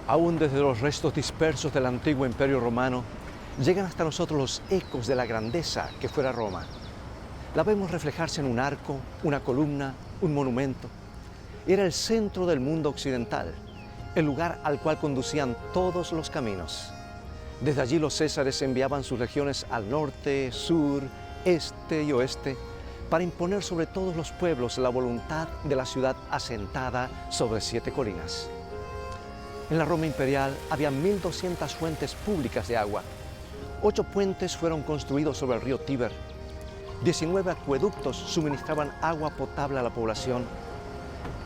Aún desde los restos dispersos del antiguo imperio romano, llegan hasta nosotros los ecos de la grandeza que fuera Roma. La vemos reflejarse en un arco, una columna, un monumento. Era el centro del mundo occidental, el lugar al cual conducían todos los caminos. Desde allí los césares enviaban sus legiones al norte, sur, este y oeste, para imponer sobre todos los pueblos la voluntad de la ciudad asentada sobre 7 colinas. En la Roma imperial había 1200 fuentes públicas de agua. 8 puentes fueron construidos sobre el río Tíber. 19 acueductos suministraban agua potable a la población.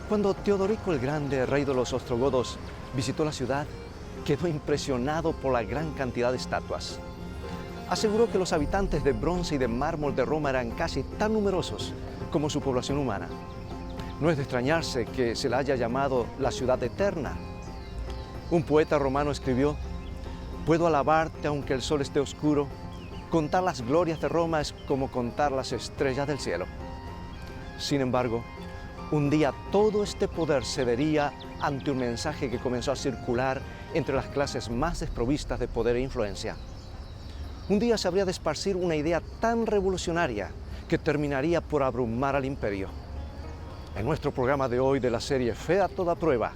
Cuando Teodorico el Grande, rey de los ostrogodos, visitó la ciudad, quedó impresionado por la gran cantidad de estatuas. Aseguró que los habitantes de bronce y de mármol de Roma eran casi tan numerosos como su población humana. No es de extrañarse que se la haya llamado la ciudad eterna. Un poeta romano escribió: «Puedo alabarte aunque el sol esté oscuro. Contar las glorias de Roma es como contar las estrellas del cielo». Sin embargo, un día todo este poder cedería ante un mensaje que comenzó a circular entre las clases más desprovistas de poder e influencia. Un día se habría de esparcir una idea tan revolucionaria que terminaría por abrumar al imperio. En nuestro programa de hoy de la serie Fe a toda prueba,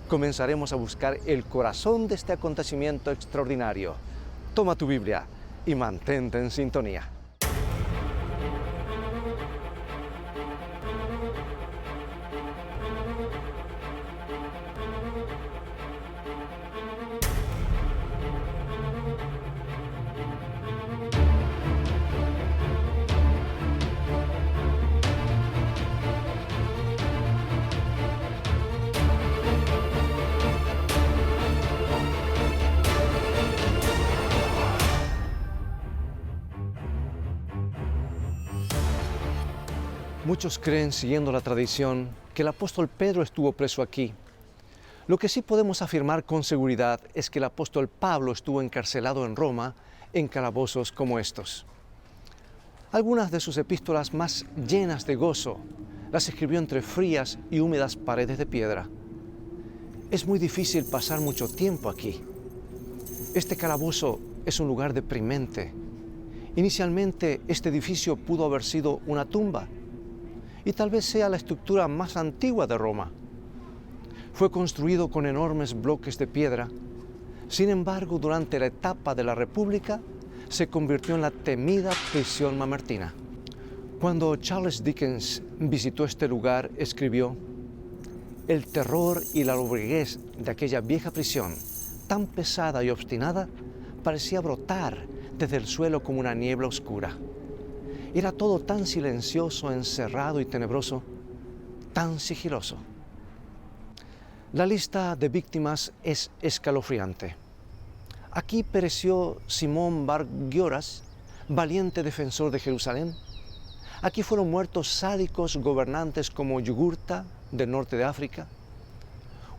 comenzaremos a buscar el corazón de este acontecimiento extraordinario. Toma tu Biblia y mantente en sintonía. Muchos creen, siguiendo la tradición, que el apóstol Pedro estuvo preso aquí. Lo que sí podemos afirmar con seguridad es que el apóstol Pablo estuvo encarcelado en Roma en calabozos como estos. Algunas de sus epístolas más llenas de gozo las escribió entre frías y húmedas paredes de piedra. Es muy difícil pasar mucho tiempo aquí. Este calabozo es un lugar deprimente. Inicialmente, este edificio pudo haber sido una tumba, y tal vez sea la estructura más antigua de Roma. Fue construido con enormes bloques de piedra. Sin embargo, durante la etapa de la República, se convirtió en la temida prisión mamertina. Cuando Charles Dickens visitó este lugar, escribió: «El terror y la lobreguez de aquella vieja prisión, tan pesada y obstinada, parecía brotar desde el suelo como una niebla oscura. Era todo tan silencioso, encerrado y tenebroso, tan sigiloso». La lista de víctimas es escalofriante. Aquí pereció Simón Bar Gioras, valiente defensor de Jerusalén. Aquí fueron muertos sádicos gobernantes como Yugurta, del norte de África.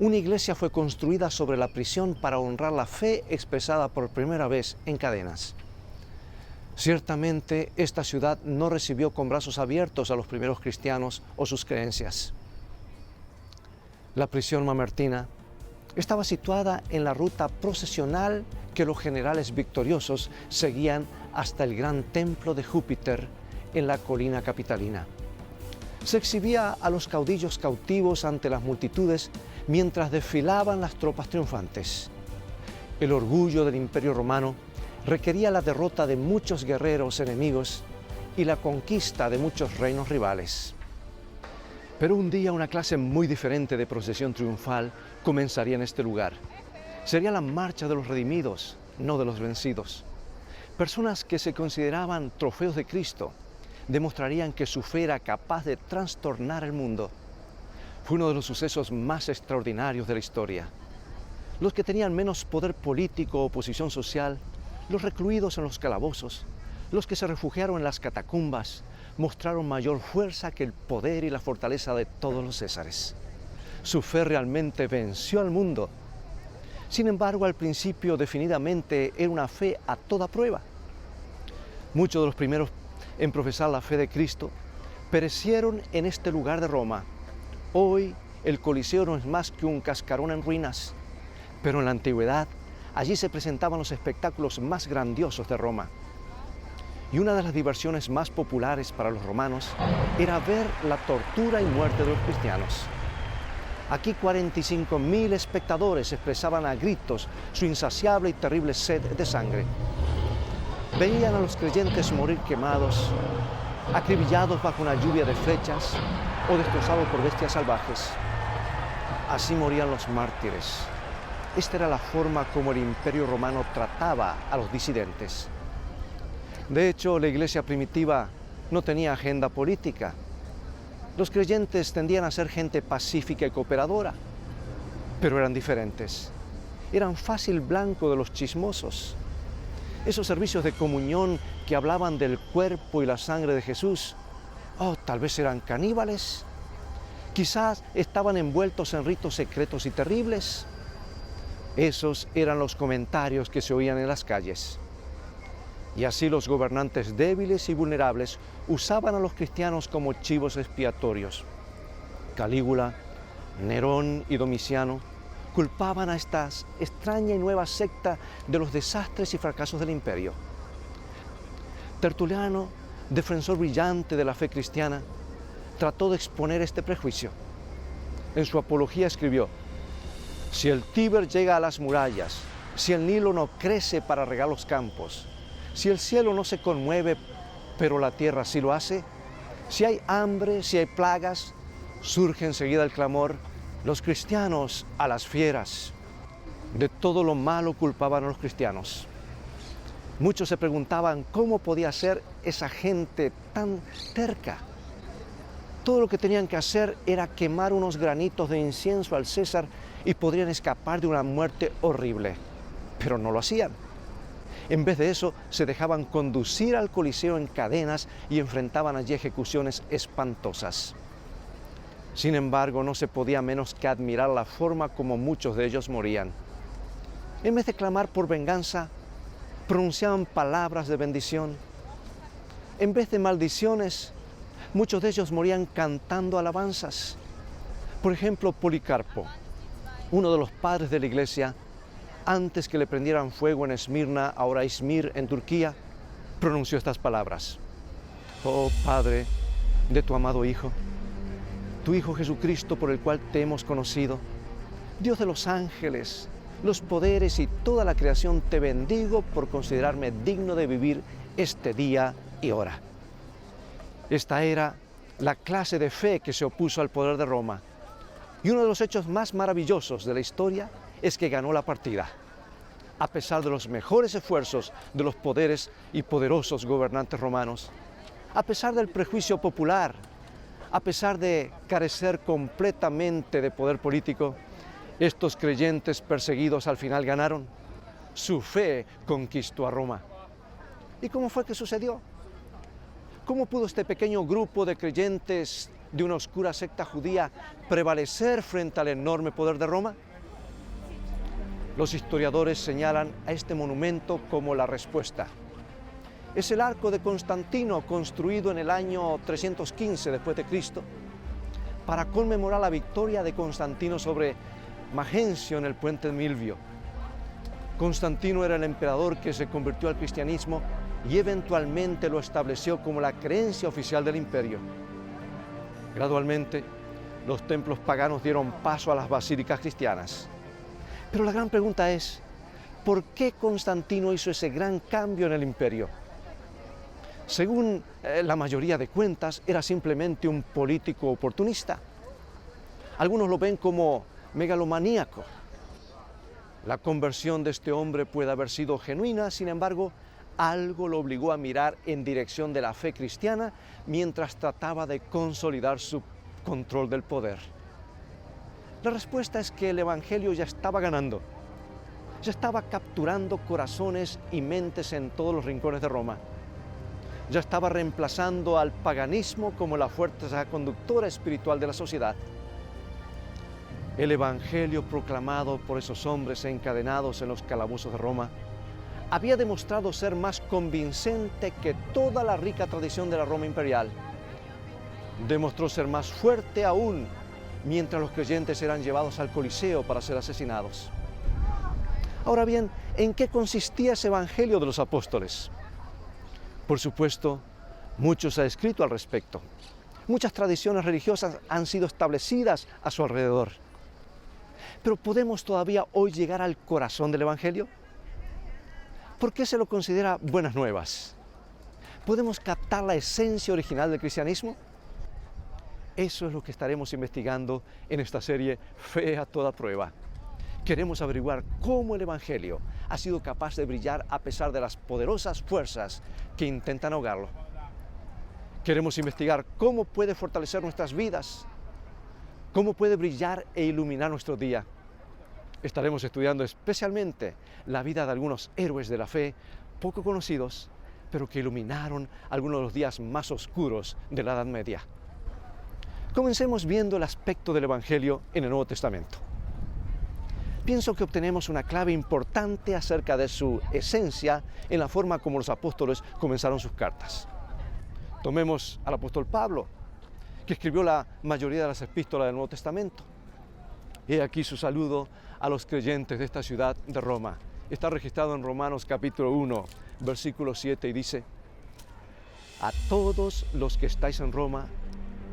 Una iglesia fue construida sobre la prisión para honrar la fe expresada por primera vez en cadenas. Ciertamente, esta ciudad no recibió con brazos abiertos a los primeros cristianos o sus creencias. La prisión mamertina estaba situada en la ruta procesional que los generales victoriosos seguían hasta el gran templo de Júpiter en la colina capitalina. Se exhibía a los caudillos cautivos ante las multitudes mientras desfilaban las tropas triunfantes. El orgullo del Imperio Romano requería la derrota de muchos guerreros enemigos y la conquista de muchos reinos rivales. Pero un día una clase muy diferente de procesión triunfal comenzaría en este lugar. Sería la marcha de los redimidos, no de los vencidos. Personas que se consideraban trofeos de Cristo demostrarían que su fe era capaz de trastornar el mundo. Fue uno de los sucesos más extraordinarios de la historia. Los que tenían menos poder político o posición social, los recluidos en los calabozos, los que se refugiaron en las catacumbas, mostraron mayor fuerza que el poder y la fortaleza de todos los césares. Su fe realmente venció al mundo. Sin embargo, al principio definidamente era una fe a toda prueba. Muchos de los primeros en profesar la fe de Cristo perecieron en este lugar de Roma. Hoy el Coliseo no es más que un cascarón en ruinas. Pero en la antigüedad, allí se presentaban los espectáculos más grandiosos de Roma. Y una de las diversiones más populares para los romanos era ver la tortura y muerte de los cristianos. Aquí 45.000 espectadores expresaban a gritos su insaciable y terrible sed de sangre. Veían a los creyentes morir quemados, acribillados bajo una lluvia de flechas o destrozados por bestias salvajes. Así morían los mártires. Esta era la forma como el Imperio Romano trataba a los disidentes. De hecho, la iglesia primitiva no tenía agenda política. Los creyentes tendían a ser gente pacífica y cooperadora, pero eran diferentes. Eran fácil blanco de los chismosos. Esos servicios de comunión que hablaban del cuerpo y la sangre de Jesús, tal vez eran caníbales. Quizás estaban envueltos en ritos secretos y terribles. Esos eran los comentarios que se oían en las calles. Y así los gobernantes débiles y vulnerables usaban a los cristianos como chivos expiatorios. Calígula, Nerón y Domiciano culpaban a esta extraña y nueva secta de los desastres y fracasos del imperio. Tertuliano, defensor brillante de la fe cristiana, trató de exponer este prejuicio. En su apología escribió: si el Tíber llega a las murallas, si el Nilo no crece para regar los campos, si el cielo no se conmueve, pero la tierra sí lo hace, si hay hambre, si hay plagas, surge enseguida el clamor: los cristianos a las fieras. De todo lo malo culpaban a los cristianos. Muchos se preguntaban cómo podía ser esa gente tan terca. Todo lo que tenían que hacer era quemar unos granitos de incienso al César y podrían escapar de una muerte horrible. Pero no lo hacían. En vez de eso, se dejaban conducir al Coliseo en cadenas y enfrentaban allí ejecuciones espantosas. Sin embargo, no se podía menos que admirar la forma como muchos de ellos morían. En vez de clamar por venganza, pronunciaban palabras de bendición. En vez de maldiciones, muchos de ellos morían cantando alabanzas. Por ejemplo, Policarpo, uno de los padres de la iglesia, antes que le prendieran fuego en Esmirna, ahora Izmir, en Turquía, pronunció estas palabras: oh Padre de tu amado Hijo, tu Hijo Jesucristo, por el cual te hemos conocido, Dios de los ángeles, los poderes y toda la creación, te bendigo por considerarme digno de vivir este día y hora. Esta era la clase de fe que se opuso al poder de Roma. Y uno de los hechos más maravillosos de la historia es que ganó la partida, a pesar de los mejores esfuerzos de los poderes y poderosos gobernantes romanos, a pesar del prejuicio popular, a pesar de carecer completamente de poder político. Estos creyentes perseguidos al final ganaron. Su fe conquistó a Roma. ¿Y cómo fue que sucedió? ¿Cómo pudo este pequeño grupo de creyentes de una oscura secta judía prevalecer frente al enorme poder de Roma? Los historiadores señalan a este monumento como la respuesta. Es el arco de Constantino, construido en el año 315 después de Cristo, para conmemorar la victoria de Constantino sobre Magencio en el puente de Milvio. Constantino era el emperador que se convirtió al cristianismo y eventualmente lo estableció como la creencia oficial del imperio. Gradualmente, los templos paganos dieron paso a las basílicas cristianas. Pero la gran pregunta es, ¿por qué Constantino hizo ese gran cambio en el imperio? Según la mayoría de cuentas, era simplemente un político oportunista. Algunos lo ven como megalomaníaco. La conversión de este hombre puede haber sido genuina, sin embargo, algo lo obligó a mirar en dirección de la fe cristiana mientras trataba de consolidar su control del poder. La respuesta es que el Evangelio ya estaba ganando, ya estaba capturando corazones y mentes en todos los rincones de Roma, ya estaba reemplazando al paganismo como la fuerza conductora espiritual de la sociedad. El Evangelio proclamado por esos hombres encadenados en los calabozos de Roma había demostrado ser más convincente que toda la rica tradición de la Roma imperial. Demostró ser más fuerte aún mientras los creyentes eran llevados al Coliseo para ser asesinados. Ahora bien, ¿en qué consistía ese Evangelio de los apóstoles? Por supuesto, mucho se ha escrito al respecto. Muchas tradiciones religiosas han sido establecidas a su alrededor. Pero ¿podemos todavía hoy llegar al corazón del Evangelio? ¿Por qué se lo considera buenas nuevas? ¿Podemos captar la esencia original del cristianismo? Eso es lo que estaremos investigando en esta serie Fe a toda prueba. Queremos averiguar cómo el Evangelio ha sido capaz de brillar a pesar de las poderosas fuerzas que intentan ahogarlo. Queremos investigar cómo puede fortalecer nuestras vidas, cómo puede brillar e iluminar nuestro día. Estaremos estudiando especialmente la vida de algunos héroes de la fe poco conocidos, pero que iluminaron algunos de los días más oscuros de la Edad Media. Comencemos viendo el aspecto del Evangelio en el Nuevo Testamento. Pienso que obtenemos una clave importante acerca de su esencia en la forma como los apóstoles comenzaron sus cartas. Tomemos al apóstol Pablo, que escribió la mayoría de las epístolas del Nuevo Testamento. He aquí su saludo a los creyentes de esta ciudad de Roma. Está registrado en Romanos capítulo 1, versículo 7 y dice: a todos los que estáis en Roma,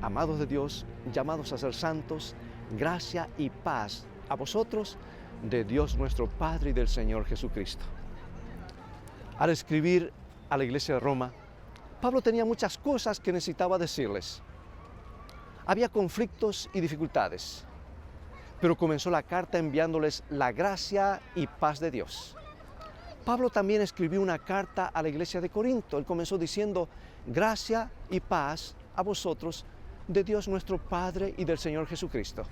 amados de Dios, llamados a ser santos, gracia y paz a vosotros, de Dios nuestro Padre y del Señor Jesucristo. Al escribir a la iglesia de Roma, Pablo tenía muchas cosas que necesitaba decirles. Había conflictos y dificultades, pero comenzó la carta enviándoles la gracia y paz de Dios. Pablo también escribió una carta a la iglesia de Corinto. Él comenzó diciendo: gracia y paz a vosotros, de Dios nuestro Padre y del Señor Jesucristo.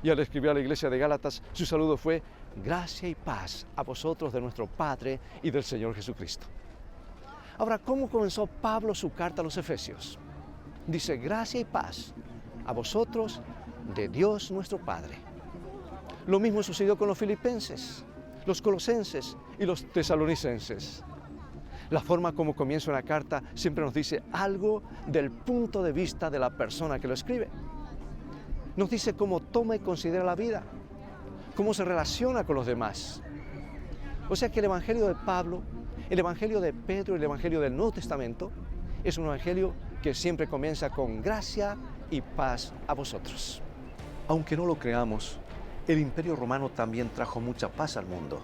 Y al escribir a la iglesia de Gálatas, su saludo fue: gracia y paz a vosotros de nuestro Padre y del Señor Jesucristo. Ahora, ¿cómo comenzó Pablo su carta a los Efesios? Dice: gracia y paz a vosotros de Dios nuestro Padre. Lo mismo sucedió con los filipenses, los colosenses y los tesalonicenses. La forma como comienza una carta siempre nos dice algo del punto de vista de la persona que lo escribe. Nos dice cómo toma y considera la vida, cómo se relaciona con los demás. O sea que el Evangelio de Pablo, el Evangelio de Pedro y el Evangelio del Nuevo Testamento es un Evangelio que siempre comienza con gracia y paz a vosotros. Aunque no lo creamos, el Imperio Romano también trajo mucha paz al mundo.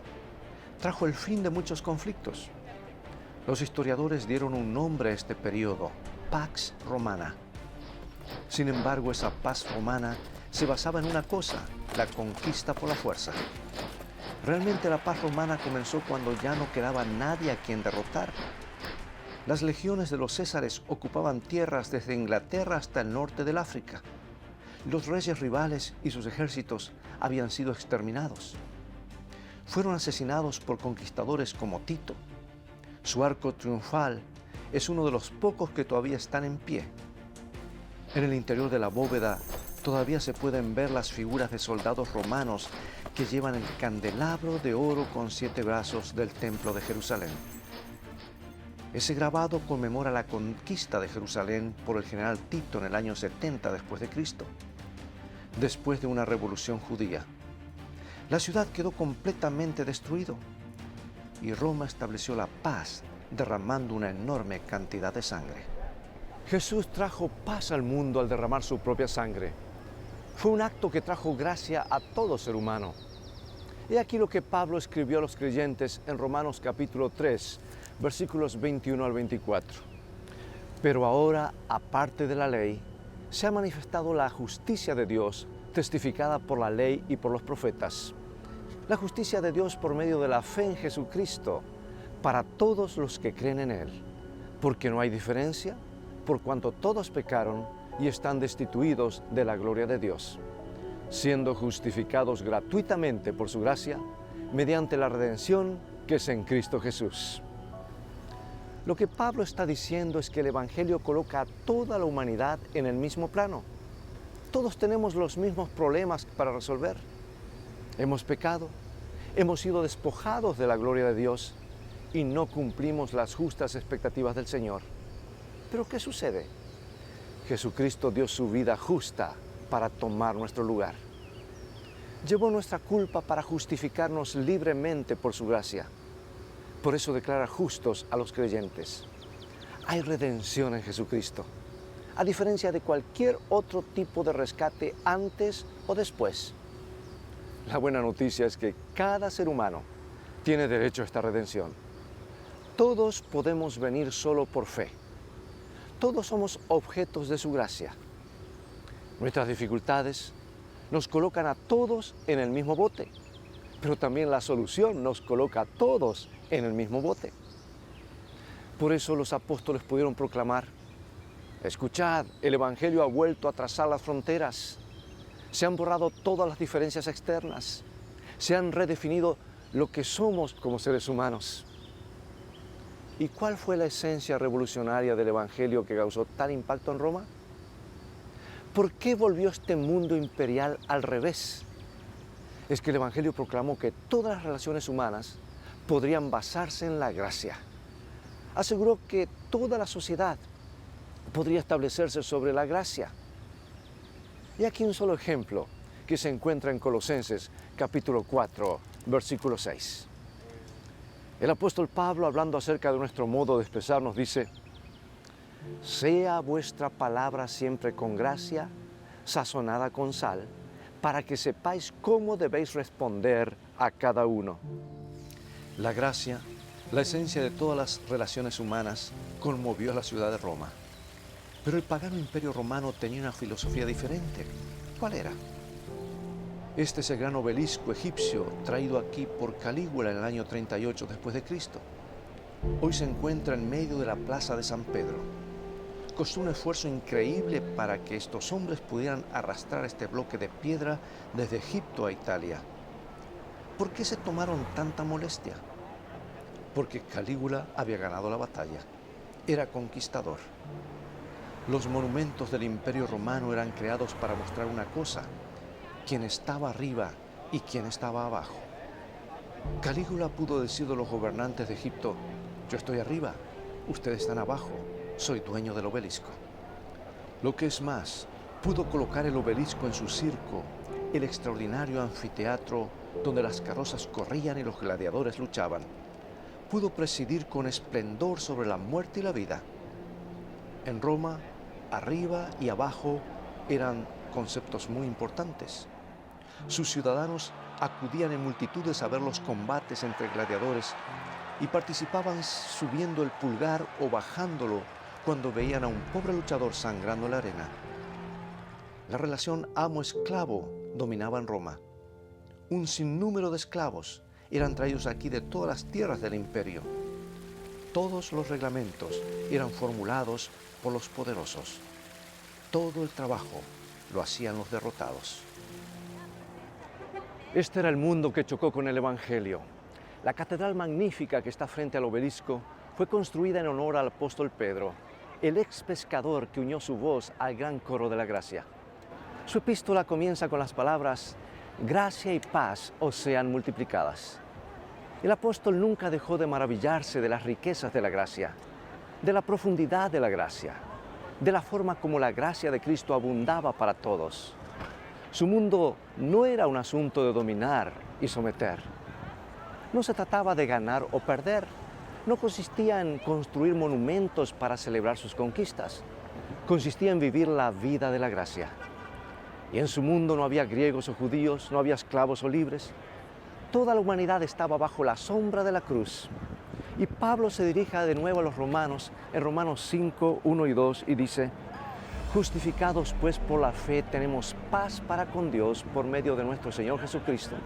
Trajo el fin de muchos conflictos. Los historiadores dieron un nombre a este periodo: Pax Romana. Sin embargo, esa paz romana se basaba en una cosa: la conquista por la fuerza. Realmente la paz romana comenzó cuando ya no quedaba nadie a quien derrotar. Las legiones de los Césares ocupaban tierras desde Inglaterra hasta el norte del África. Los reyes rivales y sus ejércitos habían sido exterminados. Fueron asesinados por conquistadores como Tito. Su arco triunfal es uno de los pocos que todavía están en pie. En el interior de la bóveda todavía se pueden ver las figuras de soldados romanos que llevan el candelabro de oro con 7 brazos del templo de Jerusalén. Ese grabado conmemora la conquista de Jerusalén por el general Tito en el año 70 después de Cristo, después de una revolución judía. La ciudad quedó completamente destruida y Roma estableció la paz derramando una enorme cantidad de sangre. Jesús trajo paz al mundo al derramar su propia sangre. Fue un acto que trajo gracia a todo ser humano. He aquí lo que Pablo escribió a los creyentes en Romanos capítulo 3, versículos 21 al 24. Pero ahora, aparte de la ley, se ha manifestado la justicia de Dios, testificada por la ley y por los profetas. La justicia de Dios por medio de la fe en Jesucristo, para todos los que creen en Él. Porque no hay diferencia, por cuanto todos pecaron y están destituidos de la gloria de Dios, siendo justificados gratuitamente por su gracia, mediante la redención que es en Cristo Jesús. Lo que Pablo está diciendo es que el Evangelio coloca a toda la humanidad en el mismo plano. Todos tenemos los mismos problemas para resolver. Hemos pecado, hemos sido despojados de la gloria de Dios y no cumplimos las justas expectativas del Señor. ¿Pero qué sucede? Jesucristo dio su vida justa para tomar nuestro lugar. Llevó nuestra culpa para justificarnos libremente por su gracia. Por eso declara justos a los creyentes. Hay redención en Jesucristo, a diferencia de cualquier otro tipo de rescate antes o después. La buena noticia es que cada ser humano tiene derecho a esta redención. Todos podemos venir solo por fe. Todos somos objetos de su gracia. Nuestras dificultades nos colocan a todos en el mismo bote, pero también la solución nos coloca a todos en el mismo bote. Por eso los apóstoles pudieron proclamar: escuchad, el Evangelio ha vuelto a trazar las fronteras. Se han borrado todas las diferencias externas. Se han redefinido lo que somos como seres humanos. ¿Y cuál fue la esencia revolucionaria del Evangelio que causó tal impacto en Roma? ¿Por qué volvió este mundo imperial al revés? Es que el Evangelio proclamó que todas las relaciones humanas podrían basarse en la gracia. Aseguró que toda la sociedad podría establecerse sobre la gracia. Y aquí un solo ejemplo que se encuentra en Colosenses capítulo 4, versículo 6. El apóstol Pablo, hablando acerca de nuestro modo de expresarnos, dice: sea vuestra palabra siempre con gracia, sazonada con sal, para que sepáis cómo debéis responder a cada uno. La gracia, la esencia de todas las relaciones humanas, conmovió a la ciudad de Roma. Pero el pagano imperio romano tenía una filosofía diferente. ¿Cuál era? Este es el gran obelisco egipcio traído aquí por Calígula en el año 38 después de Cristo. Hoy se encuentra en medio de la plaza de San Pedro. Costó un esfuerzo increíble para que estos hombres pudieran arrastrar este bloque de piedra desde Egipto a Italia. ¿Por qué se tomaron tanta molestia? Porque Calígula había ganado la batalla. Era conquistador. Los monumentos del Imperio Romano eran creados para mostrar una cosa: quién estaba arriba y quién estaba abajo. Calígula pudo decir de los gobernantes de Egipto: yo estoy arriba, ustedes están abajo, soy dueño del obelisco. Lo que es más, pudo colocar el obelisco en su circo, el extraordinario anfiteatro donde las carrozas corrían y los gladiadores luchaban. Pudo presidir con esplendor sobre la muerte y la vida. En Roma, arriba y abajo eran conceptos muy importantes. Sus ciudadanos acudían en multitudes a ver los combates entre gladiadores y participaban subiendo el pulgar o bajándolo cuando veían a un pobre luchador sangrando en la arena. La relación amo-esclavo dominaba en Roma. Un sinnúmero de esclavos eran traídos aquí de todas las tierras del imperio. Todos los reglamentos eran formulados por los poderosos. Todo el trabajo lo hacían los derrotados. Este era el mundo que chocó con el Evangelio. La catedral magnífica que está frente al obelisco fue construida en honor al apóstol Pedro, el ex pescador que unió su voz al gran coro de la gracia. Su epístola comienza con las palabras: gracia y paz os sean multiplicadas. El apóstol nunca dejó de maravillarse de las riquezas de la gracia, de la profundidad de la gracia, de la forma como la gracia de Cristo abundaba para todos. Su mundo no era un asunto de dominar y someter. No se trataba de ganar o perder. No consistía en construir monumentos para celebrar sus conquistas. Consistía en vivir la vida de la gracia. Y en su mundo no había griegos o judíos, no había esclavos o libres. Toda la humanidad estaba bajo la sombra de la cruz. Y Pablo se dirige de nuevo a los romanos en Romanos 5, 1 y 2 y dice: justificados pues por la fe tenemos paz para con Dios por medio de nuestro Señor Jesucristo,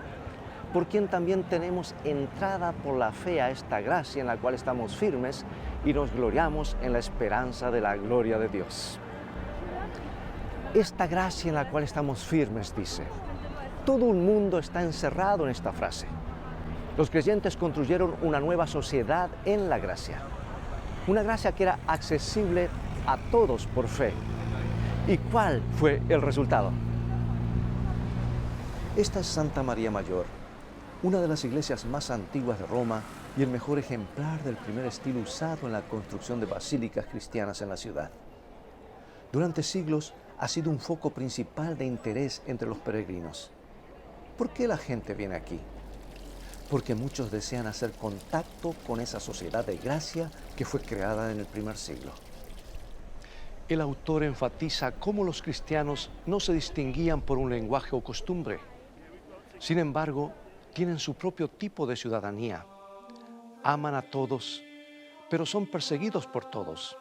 por quien también tenemos entrada por la fe a esta gracia en la cual estamos firmes y nos gloriamos en la esperanza de la gloria de Dios. Esta gracia en la cual estamos firmes, dice. Todo un mundo está encerrado en esta frase. Los creyentes construyeron una nueva sociedad en la gracia. Una gracia que era accesible a todos por fe. ¿Y cuál fue el resultado? Esta es Santa María Mayor, una de las iglesias más antiguas de Roma y el mejor ejemplar del primer estilo usado en la construcción de basílicas cristianas en la ciudad. Durante siglos ha sido un foco principal de interés entre los peregrinos. ¿Por qué la gente viene aquí? Porque muchos desean hacer contacto con esa sociedad de gracia que fue creada en el primer siglo. El autor enfatiza cómo los cristianos no se distinguían por un lenguaje o costumbre. Sin embargo, tienen su propio tipo de ciudadanía. Aman a todos, pero son perseguidos por todos.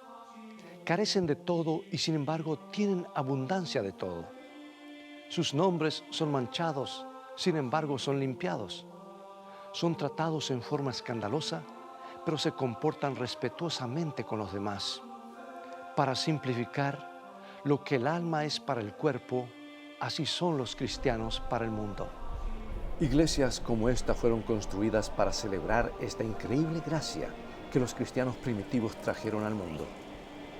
Carecen de todo y sin embargo tienen abundancia de todo. Sus nombres son manchados, sin embargo son limpiados. Son tratados en forma escandalosa, pero se comportan respetuosamente con los demás. Para simplificar, lo que el alma es para el cuerpo, así son los cristianos para el mundo. Iglesias como esta fueron construidas para celebrar esta increíble gracia que los cristianos primitivos trajeron al mundo.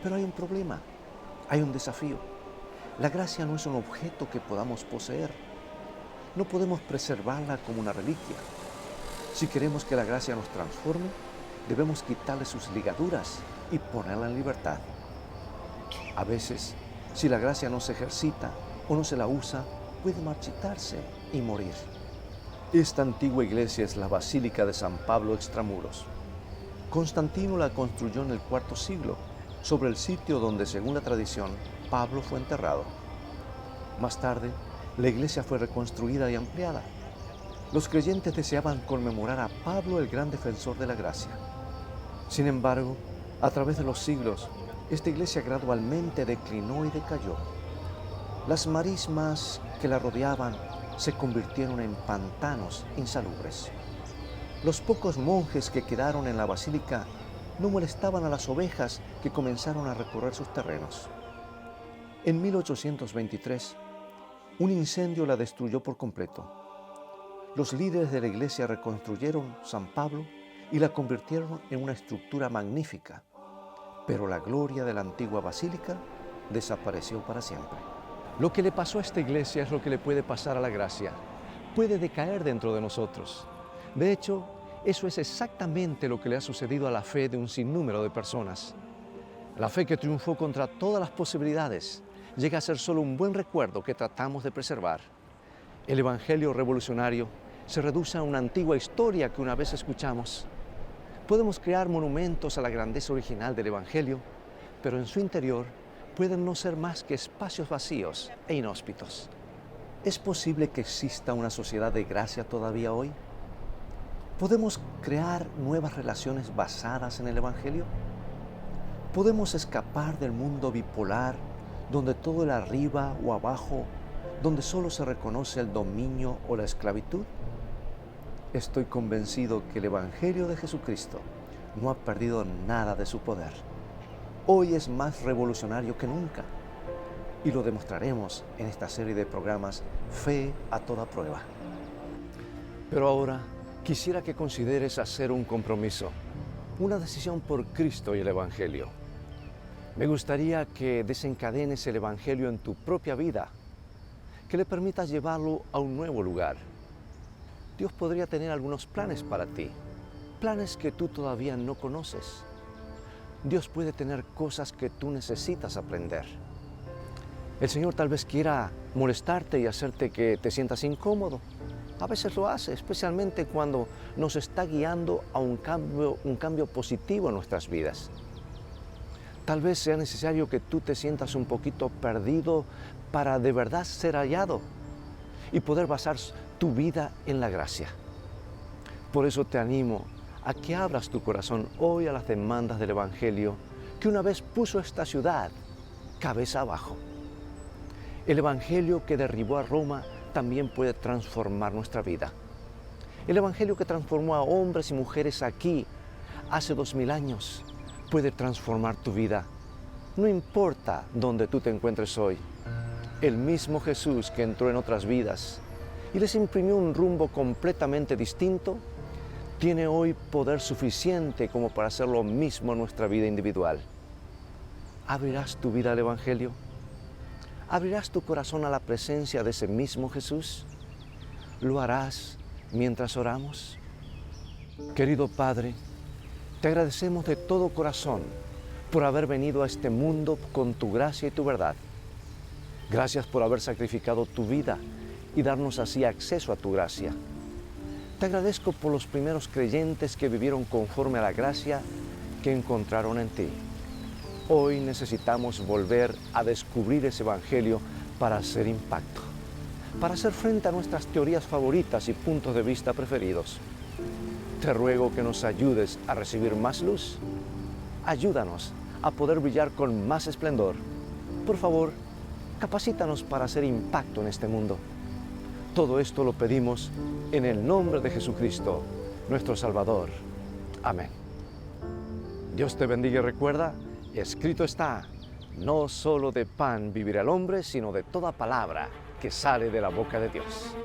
Pero hay un problema, hay un desafío. La gracia no es un objeto que podamos poseer. No podemos preservarla como una reliquia. Si queremos que la gracia nos transforme, debemos quitarle sus ligaduras y ponerla en libertad. A veces, si la gracia no se ejercita o no se la usa, puede marchitarse y morir. Esta antigua iglesia es la Basílica de San Pablo extramuros. Constantino la construyó en el IV siglo, sobre el sitio donde, según la tradición, Pablo fue enterrado. Más tarde, la iglesia fue reconstruida y ampliada. Los creyentes deseaban conmemorar a Pablo, el gran defensor de la gracia. Sin embargo, a través de los siglos, esta iglesia gradualmente declinó y decayó. Las marismas que la rodeaban se convirtieron en pantanos insalubres. Los pocos monjes que quedaron en la basílica no molestaban a las ovejas que comenzaron a recorrer sus terrenos. En 1823, un incendio la destruyó por completo. Los líderes de la iglesia reconstruyeron San Pablo y la convirtieron en una estructura magnífica, pero la gloria de la antigua basílica desapareció para siempre. Lo que le pasó a esta iglesia es lo que le puede pasar a la gracia. Puede decaer dentro de nosotros. De hecho, eso es exactamente lo que le ha sucedido a la fe de un sinnúmero de personas. La fe que triunfó contra todas las posibilidades llega a ser solo un buen recuerdo que tratamos de preservar. El Evangelio revolucionario se reduce a una antigua historia que una vez escuchamos. Podemos crear monumentos a la grandeza original del Evangelio, pero en su interior pueden no ser más que espacios vacíos e inhóspitos. ¿Es posible que exista una sociedad de gracia todavía hoy? ¿Podemos crear nuevas relaciones basadas en el Evangelio? ¿Podemos escapar del mundo bipolar, donde todo es arriba o abajo, donde solo se reconoce el dominio o la esclavitud? Estoy convencido que el Evangelio de Jesucristo no ha perdido nada de su poder. Hoy es más revolucionario que nunca y lo demostraremos en esta serie de programas Fe a toda prueba. Pero ahora quisiera que consideres hacer un compromiso, una decisión por Cristo y el Evangelio. Me gustaría que desencadenes el Evangelio en tu propia vida, que le permitas llevarlo a un nuevo lugar. Dios podría tener algunos planes para ti, planes que tú todavía no conoces. Dios puede tener cosas que tú necesitas aprender. El Señor tal vez quiera molestarte y hacerte que te sientas incómodo. A veces lo hace, especialmente cuando nos está guiando a un cambio positivo en nuestras vidas. Tal vez sea necesario que tú te sientas un poquito perdido para de verdad ser hallado y poder basar tu vida en la gracia. Por eso te animo a que abras tu corazón hoy a las demandas del Evangelio que una vez puso esta ciudad cabeza abajo. El Evangelio que derribó a Roma también puede transformar nuestra vida. El Evangelio que transformó a hombres y mujeres aquí hace 2000 años puede transformar tu vida. No importa dónde tú te encuentres hoy, el mismo Jesús que entró en otras vidas y les imprimió un rumbo completamente distinto, tiene hoy poder suficiente como para hacer lo mismo en nuestra vida individual. ¿Abrirás tu vida al Evangelio? ¿Abrirás tu corazón a la presencia de ese mismo Jesús? ¿Lo harás mientras oramos? Querido Padre, te agradecemos de todo corazón por haber venido a este mundo con tu gracia y tu verdad. Gracias por haber sacrificado tu vida y darnos así acceso a tu gracia. Te agradezco por los primeros creyentes que vivieron conforme a la gracia que encontraron en ti. Hoy necesitamos volver a descubrir ese Evangelio para hacer impacto, para hacer frente a nuestras teorías favoritas y puntos de vista preferidos. Te ruego que nos ayudes a recibir más luz. Ayúdanos a poder brillar con más esplendor. Por favor, capacítanos para hacer impacto en este mundo. Todo esto lo pedimos en el nombre de Jesucristo, nuestro Salvador. Amén. Dios te bendiga y recuerda, escrito está, no solo de pan vivirá el hombre, sino de toda palabra que sale de la boca de Dios.